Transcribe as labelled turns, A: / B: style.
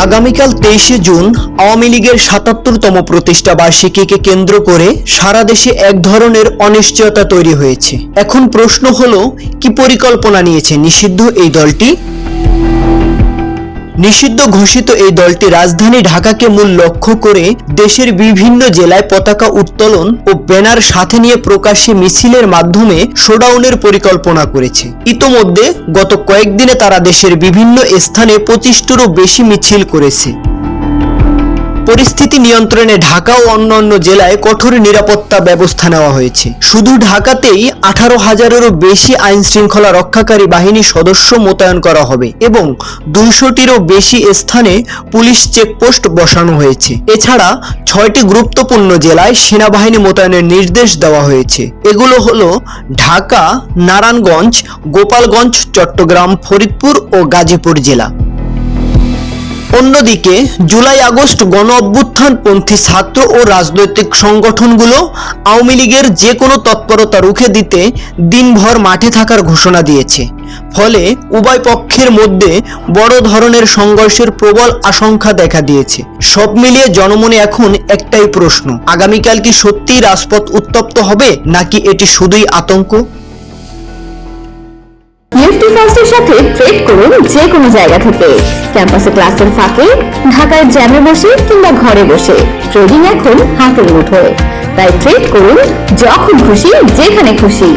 A: আগামীকাল 23শে জুন আওয়ামী লীগের ৭৭তম প্রতিষ্ঠা বার্ষিকীকে কেন্দ্র করে সারা দেশে এক ধরনের অনিশ্চয়তা তৈরি হয়েছে। এখন প্রশ্ন হলো, কি পরিকল্পনা নিয়েছে নিষিদ্ধ এই দলটি? নিষিদ্ধ ঘোষিত এই দলটি রাজধানী ঢাকাকে মূল লক্ষ্য করে দেশের বিভিন্ন জেলায় পতাকা উত্তোলন ও ব্যানার সাথে নিয়ে প্রকাশ্যে মিছিলের মাধ্যমে শোডাউনের পরিকল্পনা করেছে। ইতোমধ্যে গত কয়েকদিনে তারা দেশের বিভিন্ন স্থানে ২৫টারও বেশি মিছিল করেছে। পরিস্থিতি নিয়ন্ত্রণে ঢাকা ও অন্যান্য জেলায় কঠোর নিরাপত্তা ব্যবস্থা নেওয়া হয়েছে। শুধু ঢাকাতেই ১৮,০০০-এরও বেশি আইন শৃঙ্খলা রক্ষাকারী বাহিনীর সদস্য মোতায়েন করা হবে এবং ২০০টিরও বেশি স্থানে পুলিশ চেকপোস্ট বসানো হয়েছে। এছাড়া ৬টি গুরুত্বপূর্ণ জেলায় সেনাবাহিনী মোতায়েনের নির্দেশ দেওয়া হয়েছে। এগুলো হলো ঢাকা, নারায়ণগঞ্জ, গোপালগঞ্জ, চট্টগ্রাম, ফরিদপুর ও গাজীপুর জেলা। অন্যদিকে জুলাই আগস্ট গণ অভ্যুত্থানপন্থী ছাত্র ও রাজনৈতিক সংগঠনগুলো আওয়ামী লীগের যে কোনো তৎপরতা রুখে দিতে দিনভর মাঠে থাকার ঘোষণা দিয়েছে। ফলে উভয় পক্ষের মধ্যে বড় ধরনের সংঘর্ষের প্রবল আশঙ্কা দেখা দিয়েছে। সব মিলিয়ে জনমনে এখন একটাই প্রশ্ন, আগামীকাল কি সত্যিই রাজপথ উত্তপ্ত হবে নাকি এটি শুধুই আতঙ্ক?
B: নিফটি ফার্স্টের সাথে ট্রেড করুন যে কোনো জায়গা থেকে, ক্যাম্পাসে ক্লাসের ফাঁকে, ঢাকায় জ্যামে বসে কিংবা ঘরে বসে। ট্রেডিং এখন হাতের মুঠোয়, তাই ট্রেড করুন যখন খুশি যেখানে খুশি।